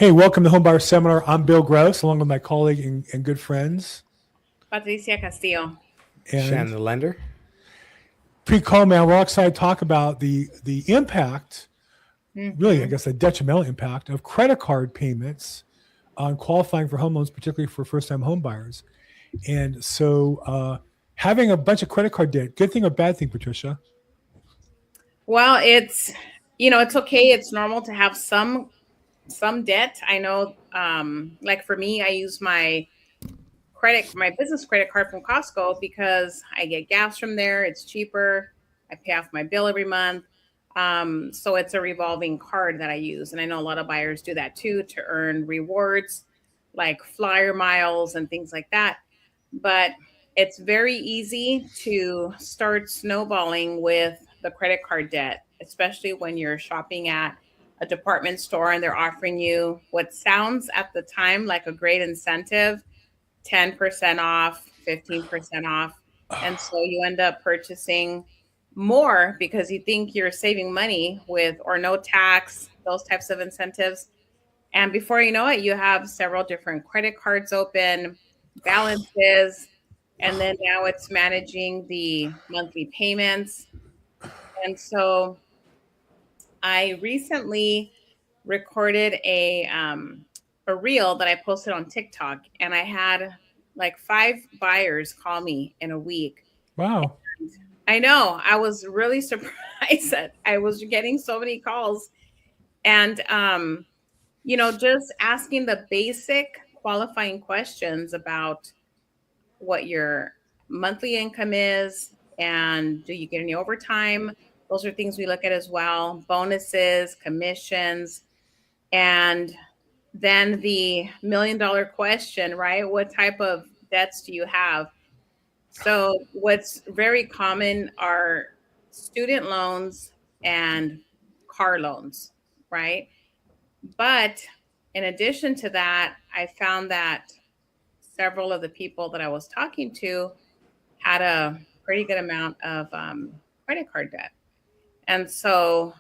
Hey, welcome to Homebuyer Seminar. I'm Bill Gross, along with my colleague and good friends. Patricia Castillo. And Shannon, the lender. pre-call, man, we're all excited to talk about the impact, really, I Hmm. guess, the detrimental impact of credit card payments on qualifying for home loans, particularly for first-time home buyers. And so, having a bunch of credit card debt, good thing or bad thing, Patricia? Well, it's okay. It's normal to have some debt. I know, like for me, I use my business credit card from Costco because I get gas from there. It's cheaper. I pay off my bill every month. So it's a revolving card that I use, and I know a lot of buyers do that too to earn rewards like flyer miles and things like that. But it's very easy to start snowballing with the credit card debt, especially when you're shopping at a department store and they're offering you what sounds at the time like a great incentive, 10% off, 15% off. And so you end up purchasing more because you think you're saving money with or no tax, those types of incentives. And before you know it, you have several different credit cards open, balances, and then now it's managing the monthly payments. And so I recently recorded a reel that I posted on TikTok, and I had like 5 buyers call me in a week. Wow. I know, I was really surprised that I was getting so many calls, and just asking the basic qualifying questions about what your monthly income is and do you get any overtime. Those are things we look at as well, bonuses, commissions, and then the $1 million question, right? What type of debts do you have? So what's very common are student loans and car loans, right? But in addition to that, I found that several of the people that I was talking to had a pretty good amount of credit card debt. And so,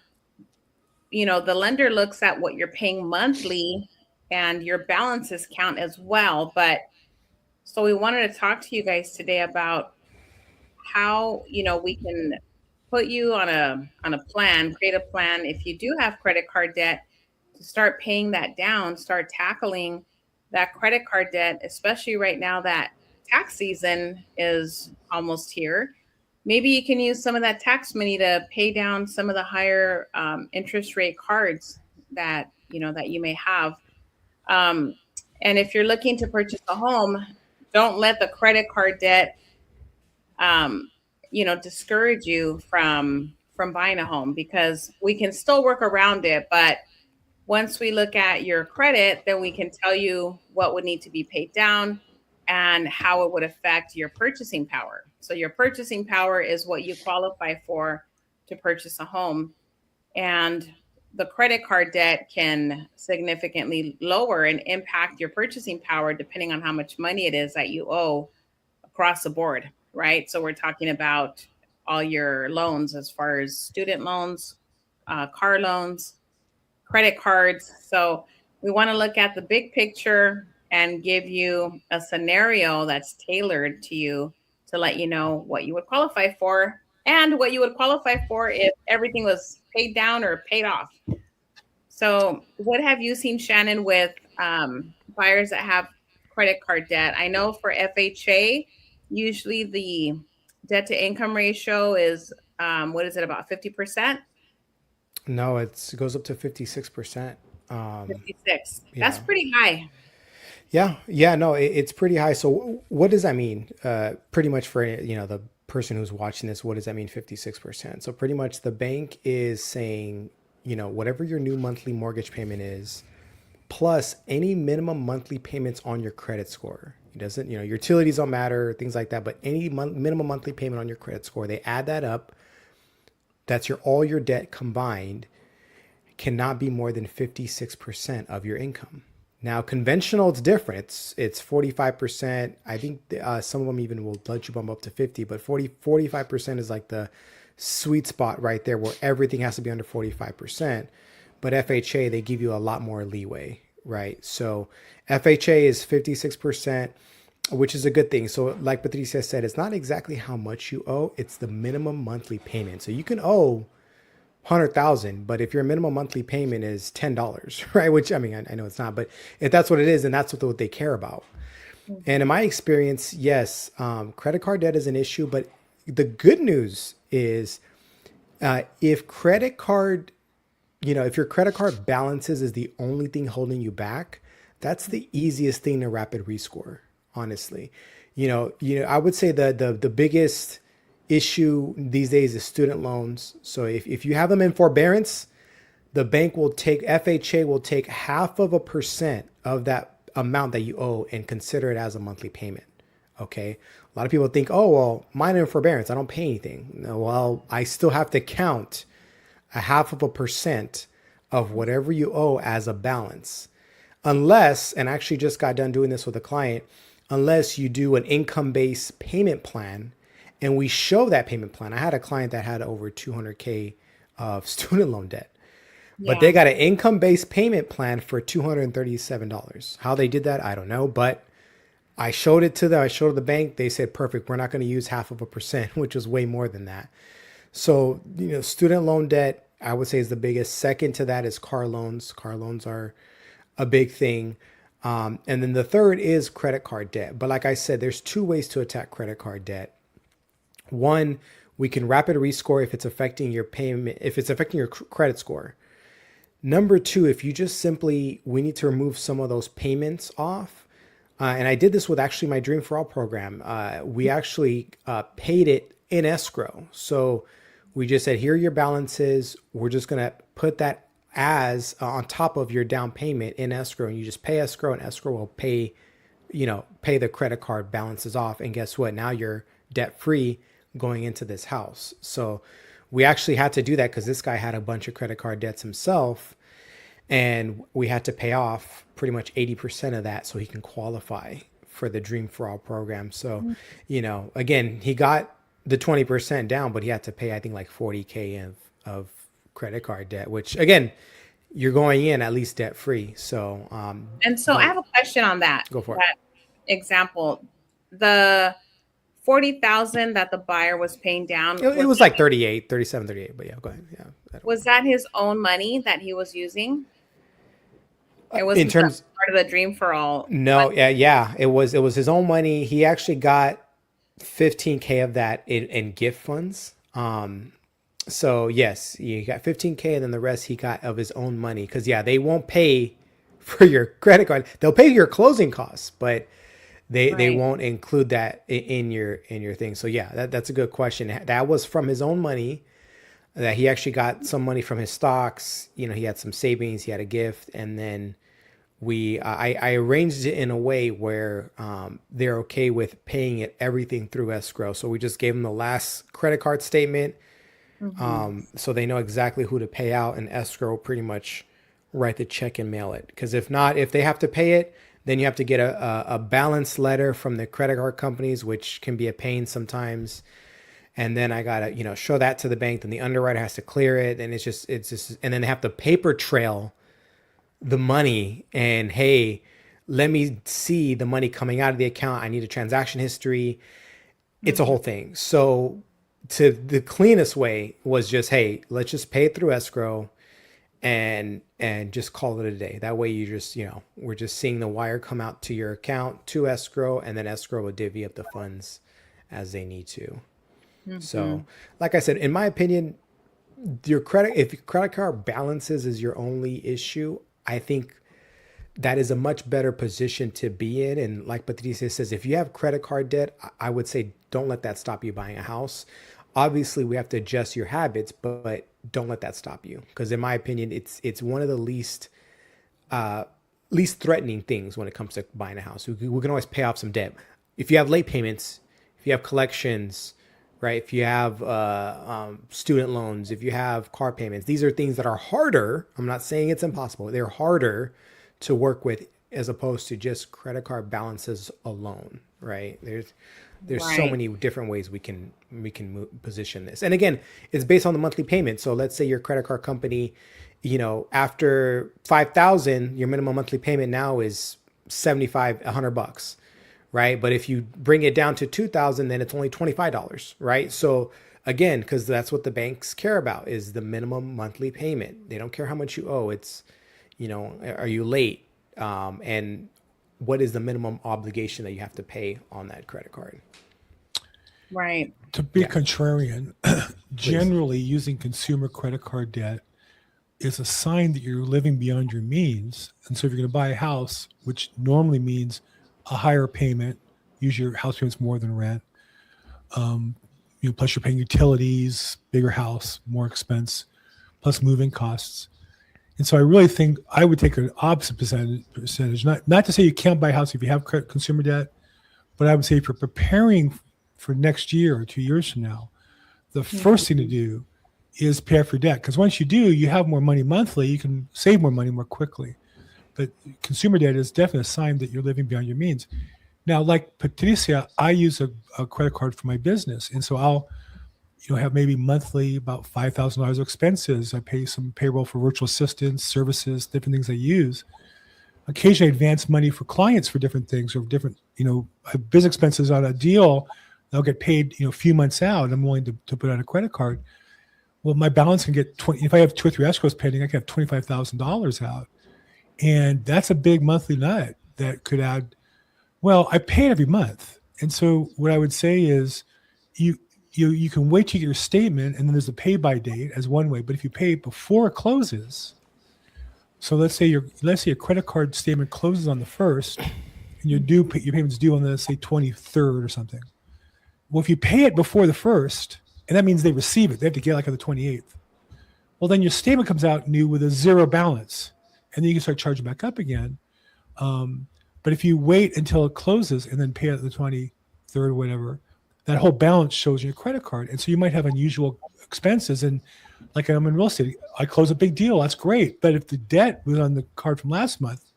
the lender looks at what you're paying monthly and your balances count as well. But so we wanted to talk to you guys today about how, we can put you on a plan, create a plan if you do have credit card debt to start paying that down, start tackling that credit card debt, especially right now that tax season is almost here. Maybe you can use some of that tax money to pay down some of the higher interest rate cards that you may have. Um, and if you're looking to purchase a home, don't let the credit card debt um, discourage you from buying a home because we can still work around it. But once we look at your credit, then we can tell you what would need to be paid down and how it would affect your purchasing power. So your purchasing power is what you qualify for to purchase a home. And the credit card debt can significantly lower and impact your purchasing power depending on how much money it is that you owe across the board, right? So we're talking about all your loans as far as student loans, car loans, credit cards. So we want to look at the big picture and give you a scenario that's tailored to you to let you know what you would qualify for and what you would qualify for if everything was paid down or paid off. So, what have you seen, Shannon, with buyers that have credit card debt? I know for FHA, usually the debt to income ratio is what is it, about 50%? No, it goes up to 56%. 56. That's Yeah. pretty high. Yeah. No, it's pretty high. So what does that mean? Pretty much for, the person who's watching this, what does that mean 56%? So pretty much the bank is saying, whatever your new monthly mortgage payment is, plus any minimum monthly payments on your credit score. It doesn't, your utilities don't matter, things like that, but any minimum monthly payment on your credit score, they add that up. That's all your debt combined cannot be more than 56% of your income. Now, conventional, it's different. It's 45%. I think some of them even will let you bump up to 50, but 45% is like the sweet spot right there where everything has to be under 45%. But FHA, they give you a lot more leeway, right? So FHA is 56%, which is a good thing. So like Patricia said, it's not exactly how much you owe, it's the minimum monthly payment. So you can owe 100,000, but if your minimum monthly payment is $10, right? Which I mean, I know it's not, but if that's what it is, then that's what they care about. And in my experience, yes, credit card debt is an issue, but the good news is if credit card, if your credit card balances is the only thing holding you back, that's the easiest thing to rapid rescore, honestly. I would say the biggest issue these days is student loans. So if you have them in forbearance, the bank will take, FHA will take 0.5% of that amount that you owe and consider it as a monthly payment. Okay. A lot of people think, oh, well, mine are in forbearance, I don't pay anything. No, well, I still have to count 0.5% of whatever you owe as a balance. Unless, and I actually just got done doing this with a client, unless you do an income-based payment plan and we show that payment plan. I had a client that had over 200K of student loan debt, but they got an income-based payment plan for $237. How they did that, I don't know, but I showed it to them. I showed the bank. They said, perfect. We're not going to use 0.5%, which is way more than that. So, student loan debt, I would say, is the biggest. Second to that is car loans. Car loans are a big thing. And then the third is credit card debt. But like I said, there's two ways to attack credit card debt. One, we can rapid rescore if it's affecting your payment, if it's affecting your credit score. Number two, if you just simply, we need to remove some of those payments off. And I did this with actually my Dream for All program. We actually paid it in escrow. So we just said, here are your balances. We're just going to put that as on top of your down payment in escrow. And you just pay escrow, and escrow will pay the credit card balances off. And guess what? Now you're debt free going into this house. So we actually had to do that because this guy had a bunch of credit card debts himself. And we had to pay off pretty much 80% of that so he can qualify for the Dream for All program. So, again, he got the 20% down, but he had to pay, I think, like 40K of credit card debt, which, again, you're going in at least debt free. So, I have a question on that. Go for that example. The 40,000 that the buyer was paying down. It was like 37, 38, but yeah, go ahead. Yeah. Was that his own money that he was using? It was in terms part of the Dream for All. No, yeah, it was his own money. He actually got 15K of that in gift funds. So yes, you got 15K, and then the rest he got of his own money. Because they won't pay for your credit card. They'll pay your closing costs, but they won't include that in your thing. So yeah, that's a good question. That was from his own money. That he actually got some money from his stocks. He had some savings, he had a gift, and then I arranged it in a way where they're okay with paying it everything through escrow. So we just gave them the last credit card statement, so they know exactly who to pay out, and escrow pretty much write the check and mail it. Because if not, if they have to pay it, then you have to get a balance letter from the credit card companies, which can be a pain sometimes. And then I gotta, show that to the bank. Then the underwriter has to clear it, and it's just, and then they have to paper trail the money. And hey, let me see the money coming out of the account. I need a transaction history. It's a whole thing. So, the cleanest way was just, hey, let's just pay it through escrow, and just call it a day. That way, you just, we're just seeing the wire come out to your account to escrow, and then escrow will divvy up the funds as they need to. So, like I said, in my opinion, if your credit card balances is your only issue, I think that is a much better position to be in. And like Patricia says, if you have credit card debt, I would say don't let that stop you buying a house. Obviously, we have to adjust your habits, but don't let that stop you. Because in my opinion, it's one of the least threatening things when it comes to buying a house. We can always pay off some debt. If you have late payments, if you have collections, right? If you have student loans, if you have car payments, these are things that are harder. I'm not saying it's impossible. They're harder to work with as opposed to just credit card balances alone, right? There's so many different ways we can position this. And again, it's based on the monthly payment. So let's say your credit card company after 5,000, your minimum monthly payment now is 75, $100, right? But if you bring it down to 2,000, then it's only $25, right? So again, because that's what the banks care about is the minimum monthly payment. They don't care how much you owe. It's, are you late? And what is the minimum obligation that you have to pay on that credit card? Right. To be contrarian, generally using consumer credit card debt is a sign that you're living beyond your means. And so if you're going to buy a house, which normally means a higher payment, usually your house payment's more than rent, plus you're paying utilities, bigger house, more expense, plus moving costs. And so I really think I would take an opposite percentage, not to say you can't buy a house if you have consumer debt, but I would say if you're preparing for next year or 2 years from now, the first thing to do is pay off your debt. Because once you do, you have more money monthly, you can save more money more quickly. But consumer debt is definitely a sign that you're living beyond your means. Now, like Patricia, I use a credit card for my business. And so I'll have maybe monthly about $5,000 of expenses. I pay some payroll for virtual assistants, services, different things I use. Occasionally I advance money for clients for different things or different, business expenses on a deal. They'll get paid, a few months out. I'm willing to put on a credit card. Well, my balance can get if I have 2 or 3 escrows pending, I can have $25,000 out. And that's a big monthly nut that could add, well, I pay it every month. And so what I would say is you can wait to get your statement and then there's a pay by date as one way. But if you pay before it closes, so let's say your credit card statement closes on the 1st and your payment's due on the, say, 23rd or something. Well, if you pay it before the 1st, and that means they receive it, they have to get like on the 28th. Well, then your statement comes out new with a zero balance, and then you can start charging back up again. But if you wait until it closes and then pay it the 23rd or whatever, that whole balance shows your credit card. And so you might have unusual expenses. And like I'm in real estate, I close a big deal. That's great. But if the debt was on the card from last month,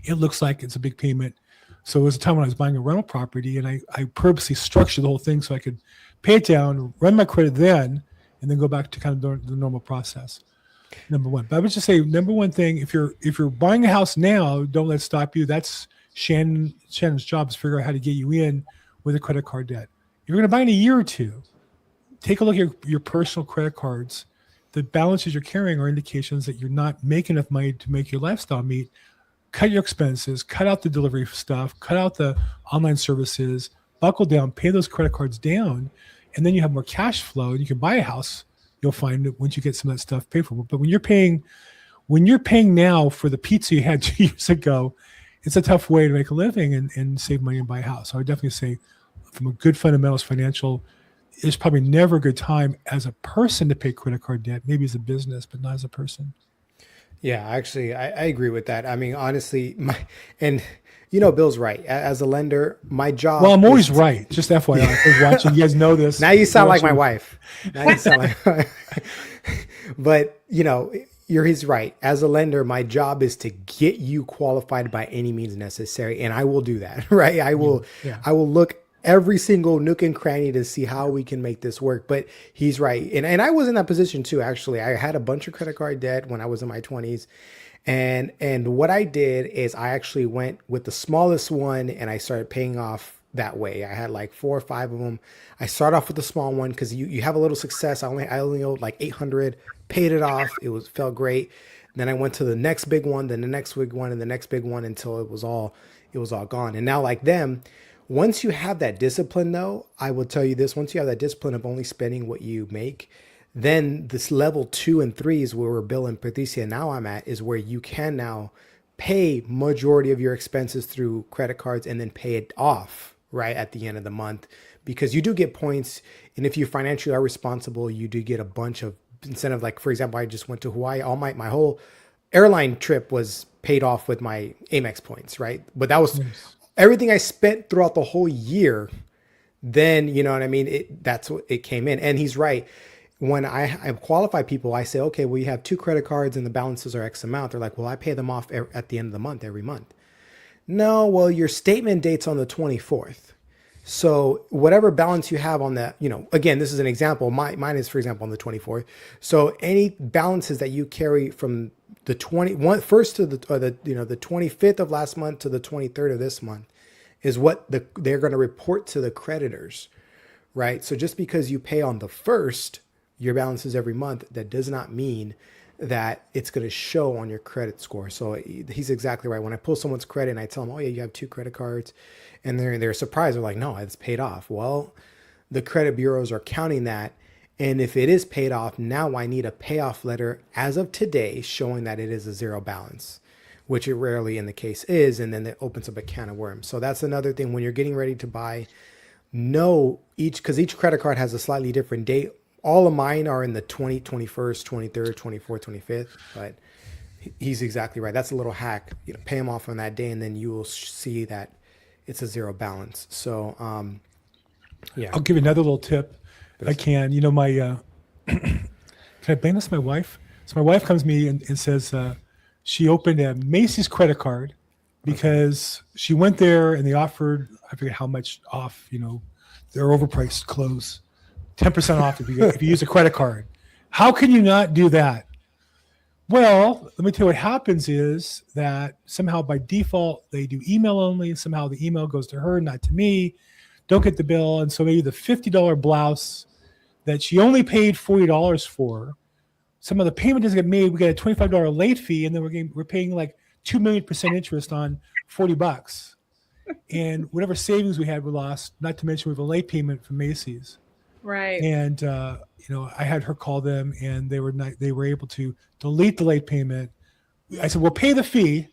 it looks like it's a big payment. So it was a time when I was buying a rental property and I purposely structured the whole thing so I could pay it down, run my credit then, and then go back to kind of the normal process. Number one. But I would just say, number one thing, if you're buying a house now, don't let it stop you. That's Shannon's job is to figure out how to get you in with a credit card debt. If you're going to buy in a year or two, take a look at your personal credit cards. The balances you're carrying are indications that you're not making enough money to make your lifestyle meet. Cut your expenses, cut out the delivery stuff, cut out the online services, buckle down, pay those credit cards down, and then you have more cash flow and you can buy a house. You'll find that once you get some of that stuff paid for. But when you're paying now for the pizza you had 2 years ago, it's a tough way to make a living and save money and buy a house. So I would definitely say from a good fundamentals financial, it's probably never a good time as a person to pay credit card debt, maybe as a business, but not as a person. Yeah, actually, I agree with that. I mean, honestly, Bill's right. As a lender, my job. Well, I'm always right. Just FYI, I was watching. You guys know this. Now you sound like my wife. But he's right. As a lender, my job is to get you qualified by any means necessary, and I will do that. Right? I will look every single nook and cranny to see how we can make this work. But he's right. And I was in that position too, actually. I had a bunch of credit card debt when I was in my 20s. And what I did is I actually went with the smallest one and I started paying off that way. I had like 4 or 5 of them. I started off with the small one because you have a little success. I only owed like 800, paid it off. It felt great. Then I went to the next big one, then the next big one, and the next big one until it was all gone. And now like them, once you have that discipline though, I will tell you this, once you have that discipline of only spending what you make, then this level 2 and 3 is where Bill and Patricia now I'm at, is where you can now pay majority of your expenses through credit cards and then pay it off right at the end of the month, because you do get points. And if you financially are responsible, you do get a bunch of incentive. Like for example, I just went to Hawaii. My whole airline trip was paid off with my Amex points, right? But that was everything I spent throughout the whole year. Then, you know what I mean? That's what it came in. And he's right. When I qualify people, I say, okay, well, you have 2 credit cards and the balances are X amount. They're like, well, I pay them off at the end of the month, every month. No, well, your statement date's on the 24th. So whatever balance you have on that, again, this is an example. Mine is, for example, on the 24th. So any balances that you carry from the 21st to the 25th of last month to the 23rd of this month is what they're going to report to the creditors, right? So just because you pay on the first, your balances every month, that does not mean that it's going to show on your credit score. So he's exactly right. When I pull someone's credit and I tell them, oh yeah, you have 2 credit cards, and they're surprised. They're like, no, it's paid off. Well, the credit bureaus are counting that. And if it is paid off, now I need a payoff letter as of today showing that it is a 0 balance, which it rarely in the case is. And then that opens up a can of worms. So that's another thing when you're getting ready to buy, because each credit card has a slightly different date. All of mine are in the 21st, 23rd, 24th, 25th, but he's exactly right. That's a little hack. Pay them off on that day, and then you will see that it's a 0 balance. So, yeah. I'll give you another little tip if I can. My can I blame this to my wife? So my wife comes to me and says she opened a Macy's credit card because she went there and they offered, I forget how much off, their overpriced clothes. 10% off if you use a credit card. How can you not do that? Well, let me tell you what happens is that somehow by default, they do email only. Somehow the email goes to her, not to me. Don't get the bill. And so maybe the $50 blouse that she only paid $40 for, some of the payment doesn't get made. We get a $25 late fee, and then we're paying like 2 million % interest on $40. And whatever savings we had, we lost, not to mention we have a late payment from Macy's. Right. And I had her call them, and they were able to delete the late payment. I said, "We'll pay the fee,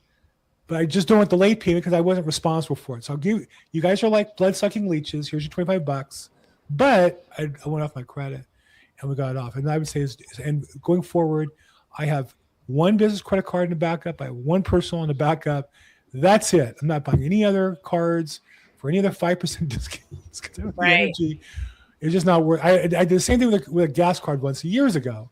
but I just don't want the late payment because I wasn't responsible for it. So I'll give you guys are like blood sucking leeches. Here's your $25, but I went off my credit, and we got it off." And I would say, and going forward, I have 1 business credit card in the backup. I have 1 personal in the backup. That's it. I'm not buying any other cards for any other 5% discounts because the energy. It's just not worth. I did the same thing with a gas card once years ago.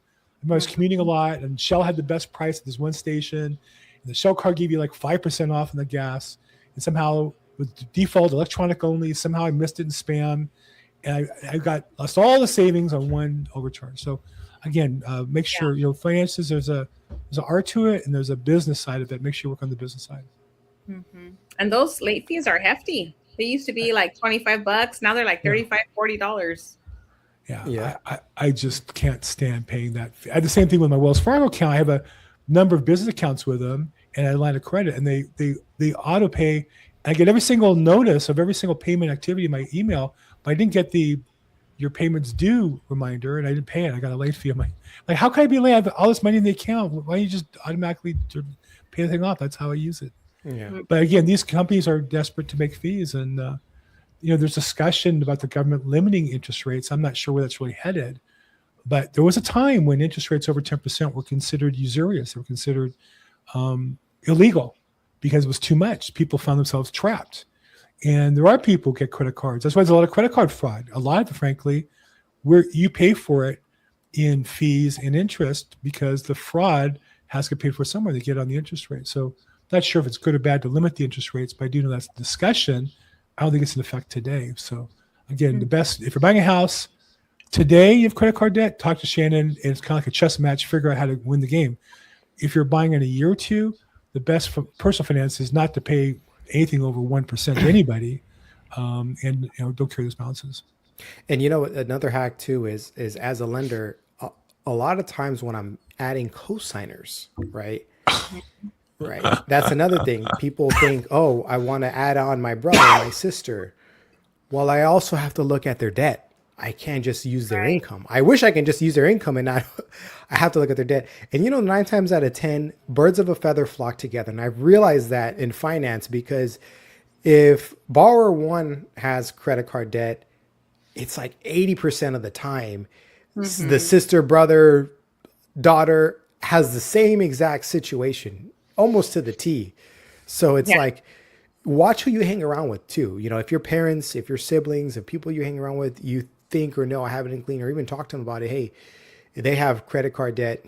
I was commuting a lot, and Shell had the best price at this one station. And the Shell card gave you like 5% off on the gas, and somehow with default electronic only, somehow I missed it in spam, and I lost all the savings on one overcharge. So again, make sure finances. There's an art to it, and there's a business side of it. Make sure you work on the business side. Mm-hmm. And those late fees are hefty. They used to be like $25. Now they're like $35, $40. Yeah. I just can't stand paying that fee. I had the same thing with my Wells Fargo account. I have a number of business accounts with them and a line of credit, and they auto pay. I get every single notice of every single payment activity in my email, but I didn't get your payments due reminder, and I didn't pay it. I got a late fee. I'm like, how can I be late? I have all this money in the account. Why don't you just automatically pay the thing off? That's how I use it. Yeah. But again, these companies are desperate to make fees, and there's discussion about the government limiting interest rates. I'm not sure where that's really headed, but there was a time when interest rates over 10% were considered usurious. They were considered illegal because it was too much. People found themselves trapped, and there are people who get credit cards. That's why there's a lot of credit card fraud. A lot of it, frankly, where you pay for it in fees and interest because the fraud has to get paid for somewhere. They get on the interest rate. So not sure if it's good or bad to limit the interest rates, but I do know that's a discussion. I don't think it's in effect today. So again, the best, if you're buying a house today, you have credit card debt, talk to Shannon. It's kind of like a chess match, figure out how to win the game. If you're buying in a year or two, the best for personal finance is not to pay anything over 1% to anybody. And don't carry those balances. And another hack too is as a lender, a lot of times when I'm adding co-signers, right? Right. That's another thing. People think, oh, I want to add on my brother, my sister. Well, I also have to look at their debt. I can't just use their income. I wish I can just use their income and not, I have to look at their debt. And 9 times out of 10, birds of a feather flock together. And I've realized that in finance, because if borrower 1 has credit card debt, it's like 80% of the time, the sister, brother, daughter has the same exact situation, almost to the T. So it's like, watch who you hang around with too. If your parents, if your siblings, if people you hang around with, you think or know, I have it in clean, or even talk to them about it. Hey, they have credit card debt.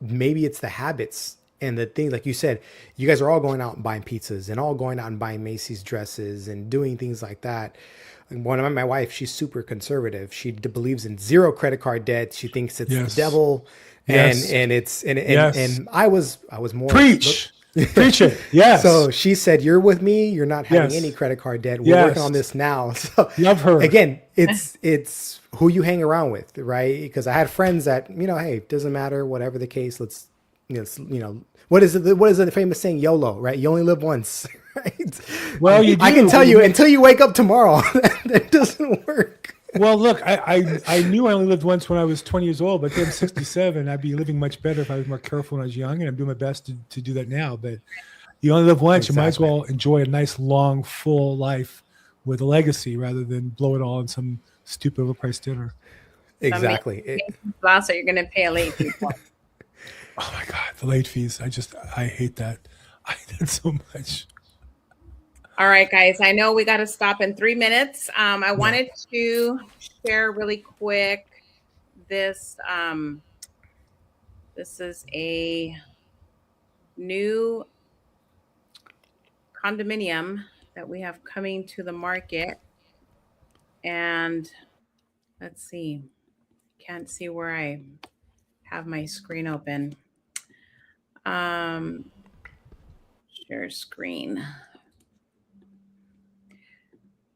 Maybe it's the habits And the thing, like you said, you guys are all going out and buying pizzas and all going out and buying Macy's dresses and doing things like that. And my wife, she's super conservative. She believes in zero credit card debt. She thinks it's the devil. Yes. And I was more Preach it. Yes. So she said, "You're with me. You're not having any credit card debt. We're working on this now." So love her. Again, it's who you hang around with, right? Because I had friends that, hey, it doesn't matter, whatever the case. Let's, what is it? What is the famous saying? YOLO, right? You only live once, right? Well, you do. I can tell you until you wake up tomorrow, that doesn't work. Well, look, I knew I only lived once when I was 20 years old, but then I'm 67. I'd be living much better if I was more careful when I was young, and I'm doing my best to do that now. But you only live once. Exactly. You might as well enjoy a nice, long, full life with a legacy rather than blow it all on some stupid overpriced dinner. Exactly. So you're going to pay a late fee. Oh my God, the late fees. I hate that. I hate it so much. All right, guys. I know we got to stop in 3 minutes. I wanted to share really quick this. This is a new condominium that we have coming to the market. And let's see. Can't see where I have my screen open. Share screen.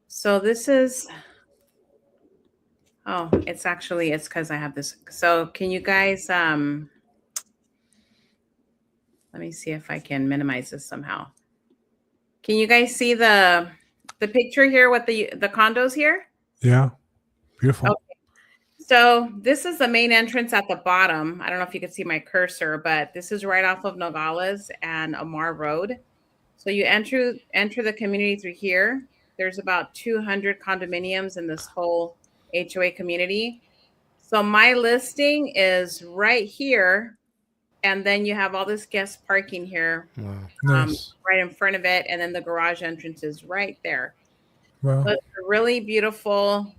So this is, it's because I have this. So can you guys, let me see if I can minimize this somehow. Can you guys see the picture here with the condos here? Yeah, beautiful. Okay. So this is the main entrance at the bottom. I don't know if you can see my cursor, but this is right off of Nogales and Amar Road. So you enter the community through here. There's about 200 condominiums in this whole HOA community. So my listing is right here. And then you have all this guest parking here. Wow. Nice. Right in front of it. And then the garage entrance is right there. Wow. So it's a really beautiful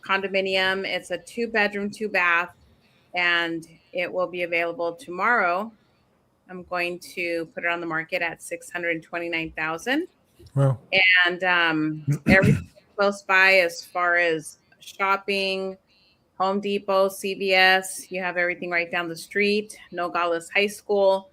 condominium. It's a 2-bedroom, 2-bath, and it will be available tomorrow. I'm going to put it on the market at $629,000. Wow. And everything close by as far as shopping, Home Depot, CVS, you have everything right down the street, Nogales High School.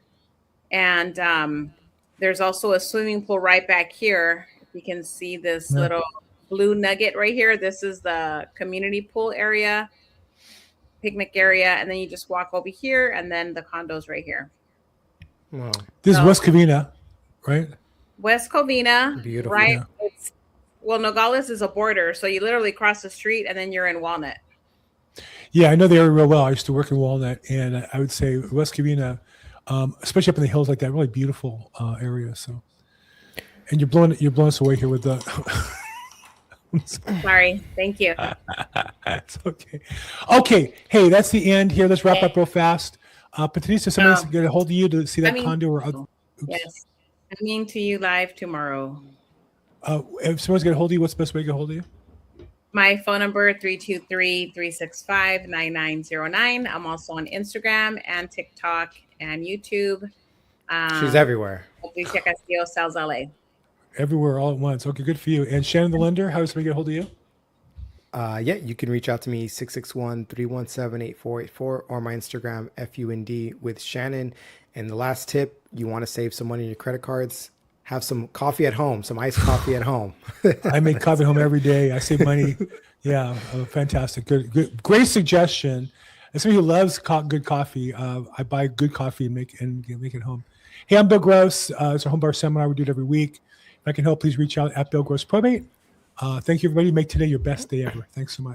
And there's also a swimming pool right back here. You can see this little blue nugget right here. This is the community pool area, picnic area. And then you just walk over here and then the condos right here. Wow. This is West Covina, right? West Covina, Beautiful. right? Yeah. Nogales is a border, so you literally cross the street and then you're in Walnut. Yeah, I know the area real well. I used to work in Walnut, and I would say West Covina, especially up in the hills like that, really beautiful area. So, and you're blowing us away here with the. Sorry, thank you. It's okay. Okay, hey, that's the end here. Let's wrap up real fast. Patricia, somebody's get a hold of you to see that condo or other. Yes, coming to you live tomorrow. If someone's get a hold of you, what's the best way to get a hold of you? My phone number 323-365-9909. I'm also on Instagram and TikTok and YouTube. She's everywhere. Patricia Castillo, Sales LA. Everywhere, all at once. Okay, good for you. And Shannon the lender, how does somebody get a hold of you? Yeah, you can reach out to me 661-317-8484 or my Instagram FUND with Shannon. And the last tip, you want to save some money on your credit cards, have some coffee at home, some iced coffee at home. I make coffee at home every day. I save money. Yeah, fantastic. Good. Great suggestion. As somebody who loves good coffee, I buy good coffee and make it home. Hey, I'm Bill Gross. It's a home bar seminar. We do it every week. If I can help, please reach out at Bill Gross Probate. Thank you, everybody. Make today your best day ever. Thanks so much.